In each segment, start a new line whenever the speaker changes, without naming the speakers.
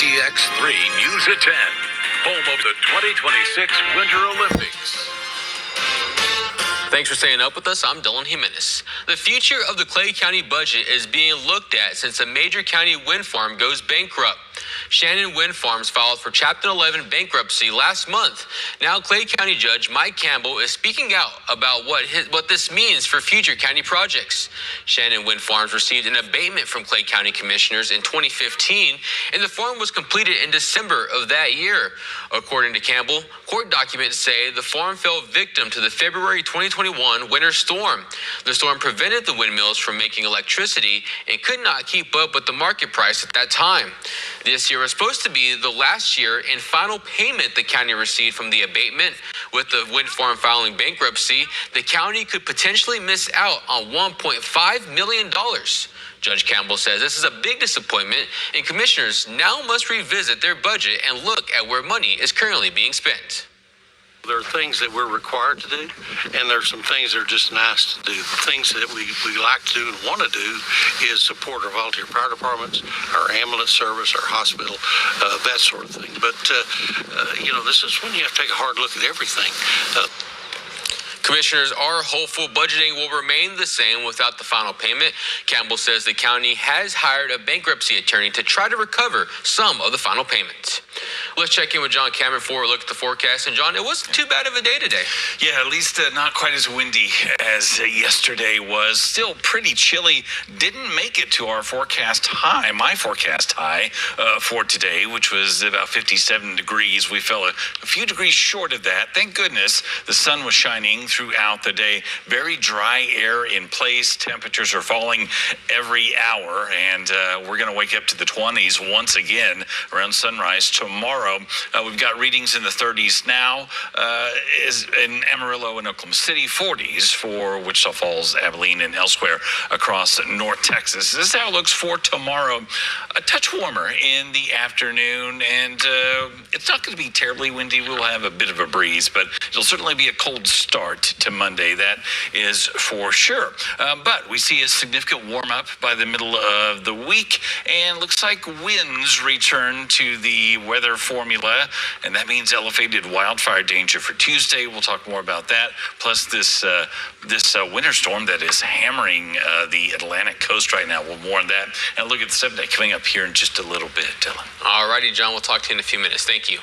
Kfdx 3 News at 10, home of the 2026 Winter Olympics.
Thanks for staying up with us. I'm Dylan Jimenez. The future of the Clay County budget is being looked at since a major county wind farm goes bankrupt. Shannon Wind Farms filed for Chapter 11 bankruptcy last month. Now Clay County Judge Mike Campbell is speaking out about what this means for future county projects. Shannon Wind Farms received an abatement from Clay County commissioners in 2015, and the farm was completed in December of that year. According to Campbell, court documents say the farm fell victim to the February 2021 winter storm. The storm prevented the windmills from making electricity and could not keep up with the market price at that time. This year was supposed to be the last year and final payment the county received from the abatement. With the wind farm filing bankruptcy, the county could potentially miss out on $1.5 million. Judge Campbell says this is a big disappointment, and commissioners now must revisit their budget and look at where money is currently being spent.
There are things that we're required to do, and there's some things that are just nice to do. The things that we like to do and want to do is support our volunteer fire departments, our ambulance service, our hospital, that sort of thing. But, this is when you have to take a hard look at everything.
Commissioners are hopeful budgeting will remain the same without the final payment. Campbell says the county has hired a bankruptcy attorney to try to recover some of the final payment. Let's check in with John Cameron for a look at the forecast. And John, it wasn't too bad of a day today.
Yeah, at least not quite as windy as yesterday was. Still pretty chilly. Didn't make it to our forecast high, my forecast high for today, which was about 57 degrees. We fell a few degrees short of that. Thank goodness the sun was shining throughout the day. Very dry air in place. Temperatures are falling every hour, and we're going to wake up to the 20s once again around sunrise tomorrow. We've got readings in the 30s now is in Amarillo and Oklahoma City, 40s for Wichita Falls, Abilene, and elsewhere across North Texas. This is how it looks for tomorrow. A touch warmer in the afternoon, and it's not going to be terribly windy. We'll have a bit of a breeze, but it'll certainly be a cold start to Monday. That is for sure. But we see a significant warm-up by the middle of the week, and looks like winds return to the weather formula, and that means elevated wildfire danger for Tuesday. We'll talk more about that. Plus this winter storm that is hammering the Atlantic coast right now. We'll more on that. And look at the 7-day coming up here in just a little bit, Dylan.
All righty, John. We'll talk to you in a few minutes. Thank you.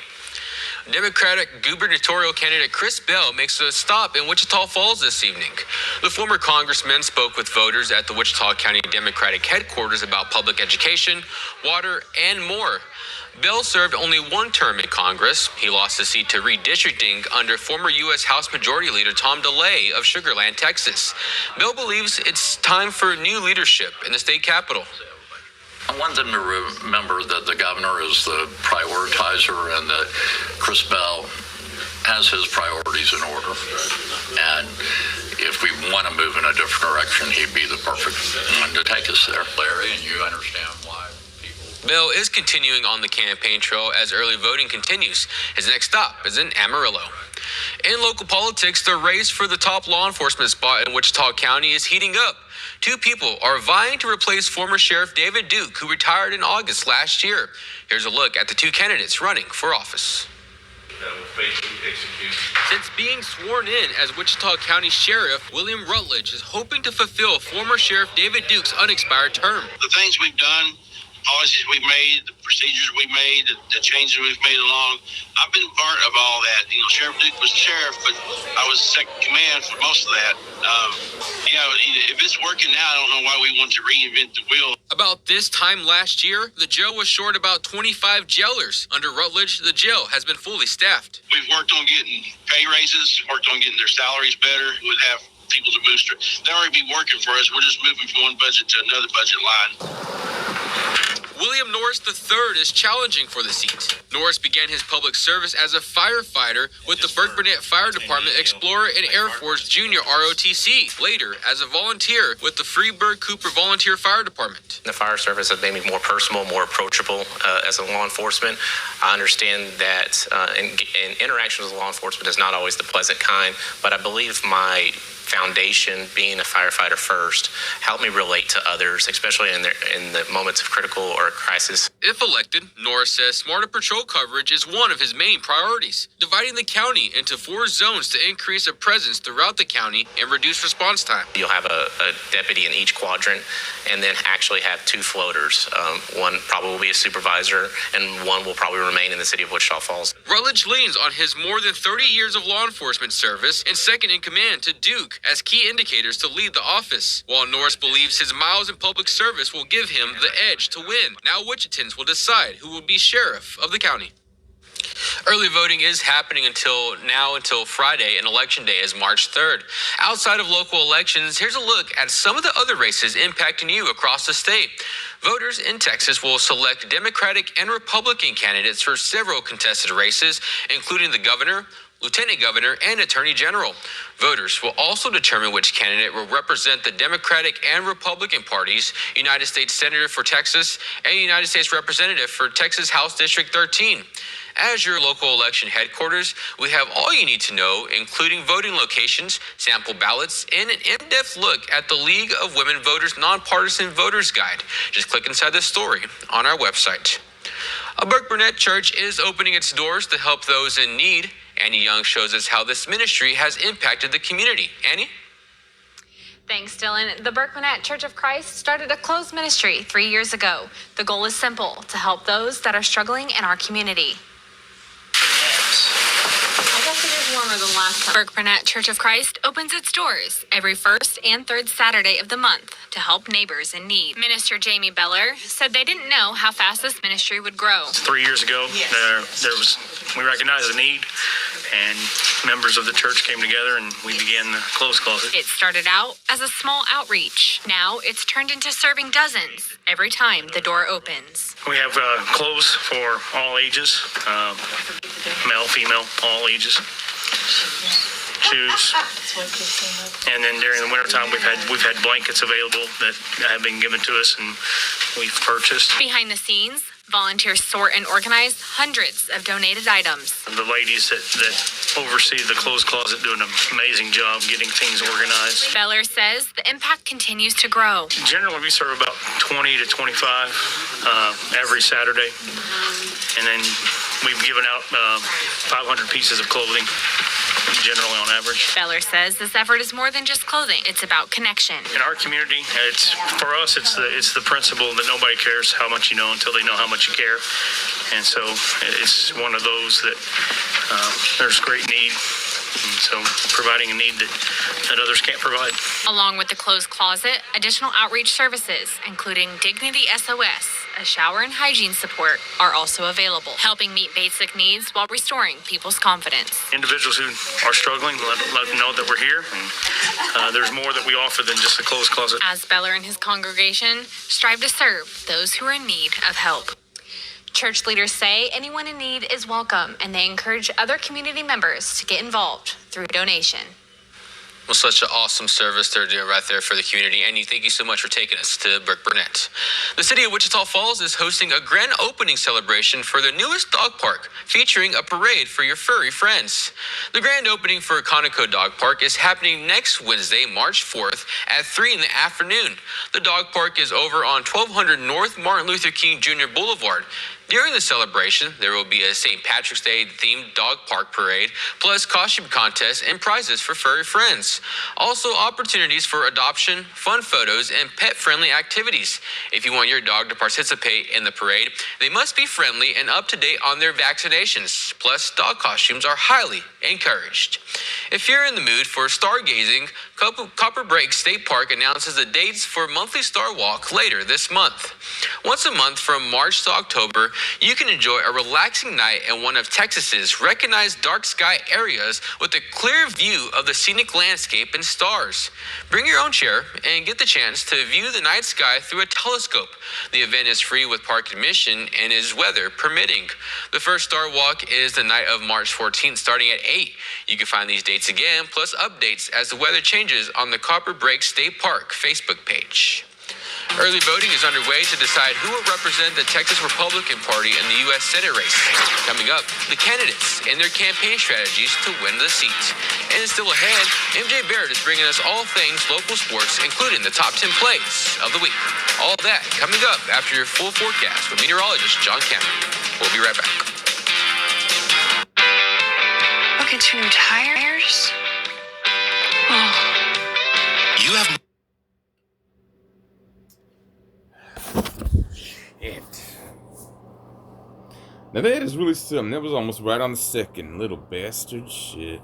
Democratic gubernatorial candidate Chris Bell makes a stop in Wichita Falls this evening. The former congressman spoke with voters at the Wichita County Democratic headquarters about public education, water, and more. Bell served only one term in Congress. He lost his seat to redistricting under former U.S. House Majority Leader Tom DeLay of Sugar Land, Texas. Bell believes it's time for new leadership in the state capitol.
I want them to remember that the governor is the prioritizer and that Chris Bell has his priorities in order. And if we want to move in a different direction, he'd be the perfect one to take us there, Larry, and you understand why.
Bell is continuing on the campaign trail as early voting continues. His next stop is in Amarillo. In local politics, the race for the top law enforcement spot in Wichita County is heating up. Two people are vying to replace former Sheriff David Duke, who retired in August last year. Here's a look at the two candidates running for office. Since being sworn in as Wichita County Sheriff, William Rutledge is hoping to fulfill former Sheriff David Duke's unexpired term.
The things we've done, policies we've made, the procedures we've made, the changes we've made along, I've been part of all that. Sheriff Duke was the sheriff, but I was second command for most of that. If it's working now, I don't know why we want to reinvent the wheel.
About this time last year, the jail was short about 25 jailers. Under Rutledge, the jail has been fully staffed.
We've worked on getting pay raises, worked on getting their salaries better. We'd have people to booster. They'll already be working for us. We're just moving from one budget to another budget line.
William Norris III is challenging for the seat. Norris began his public service as a firefighter with the Burke Burnett Fire Department Explorer and Air Force Junior ROTC. Later, as a volunteer with the Freeburg Cooper Volunteer Fire Department.
The fire service has made me more personable, more approachable as a law enforcement. I understand that in interaction with law enforcement is not always the pleasant kind, but I believe my being a firefighter first, helped me relate to others, especially in the moments of critical or or a crisis.
If elected, Norris says smarter patrol coverage is one of his main priorities, dividing the county into 4 zones to increase a presence throughout the county and reduce response time.
You'll have a deputy in each quadrant and then actually have 2 floaters. One probably will be a supervisor and one will probably remain in the city of Wichita Falls.
Rutledge leans on his more than 30 years of law enforcement service and second in command to Duke as key indicators to lead the office, while Norris believes his miles in public service will give him the edge to win. Now Wichitans will decide who will be sheriff of the county. Early voting is happening until Friday, and Election Day is March 3rd. Outside of local elections, here's a look at some of the other races impacting you across the state. Voters in Texas will select Democratic and Republican candidates for several contested races, including the governor, lieutenant governor, and attorney general. Voters will also determine which candidate will represent the Democratic and Republican parties, United States Senator for Texas and United States Representative for Texas House District 13. As your local election headquarters, we have all you need to know, including voting locations, sample ballots, and an in-depth look at the League of Women Voters Nonpartisan Voters Guide. Just click inside the story on our website. A Burke Burnett Church is opening its doors to help those in need. Annie Young shows us how this ministry has impacted the community. Annie?
Thanks, Dylan. The Burke Burnett Church of Christ started a closed ministry 3 years ago. The goal is simple: to help those that are struggling in our community. I guess it is warmer than last time. Burke Burnett Church of Christ opens its doors every first and third Saturday of the month to help neighbors in need. Minister Jamie Beller said they didn't know how fast this ministry would grow.
3 years ago, we recognized the need, and members of the church came together and we began the clothes closet.
It started out as a small outreach. Now it's turned into serving dozens every time the door opens.
We have clothes for all ages, male, female, all ages. Shoes, and then during the wintertime we've had blankets available that have been given to us and we've purchased.
Behind the scenes, volunteers sort and organize hundreds of donated items.
The ladies that oversee the clothes closet do an amazing job getting things organized.
Beller says the impact continues to grow.
Generally, we serve about 20 to 25 every Saturday, and then we've given out 500 pieces of clothing, generally on average.
Beller says this effort is more than just clothing. It's about connection.
In our community, for us, it's the principle that nobody cares how much you know until they know how much you care. And so it's one of those that there's great need. And so providing a need that others can't provide.
Along with the clothes closet, additional outreach services, including Dignity SOS, a shower and hygiene support, are also available, helping meet basic needs while restoring people's confidence.
Individuals who are struggling, let them know that we're here, and there's more that we offer than just the clothes closet.
As Beller and his congregation strive to serve those who are in need of help. Church leaders say anyone in need is welcome, and they encourage other community members to get involved through donation.
Well, such an awesome service they're doing right there for the community. Annie, thank you so much for taking us to Burke Burnett. The city of Wichita Falls is hosting a grand opening celebration for their newest dog park, featuring a parade for your furry friends. The grand opening for Conoco Dog Park is happening next Wednesday, March 4th at 3 in the afternoon. The dog park is over on 1200 North Martin Luther King Jr. Boulevard. During the celebration, there will be a St. Patrick's Day themed dog park parade, plus costume contests and prizes for furry friends. Also, opportunities for adoption, fun photos, and pet-friendly activities. If you want your dog to participate in the parade, they must be friendly and up to date on their vaccinations. Plus, dog costumes are highly encouraged. If you're in the mood for stargazing, Copper Break State Park announces the dates for monthly Star Walk later this month. Once a month from March to October, you can enjoy a relaxing night in one of Texas's recognized dark sky areas with a clear view of the scenic landscape and stars. Bring your own chair and get the chance to view the night sky through a telescope. The event is free with park admission and is weather permitting. The first Star Walk is the night of March 14th starting at 8. You can find these dates again, plus updates as the weather changes on the Copper Break State Park Facebook page. Early voting is underway to decide who will represent the Texas Republican Party in the U.S. Senate race. Coming up, the candidates and their campaign strategies to win the seat. And still ahead, MJ Barrett is bringing us all things local sports, including the top 10 plays of the week. All that coming up after your full forecast with meteorologist John Cameron. We'll be right back.
Look at your tires. Oh.
You have
Shit. Now that is really something. That was almost right on the second, little bastard shit.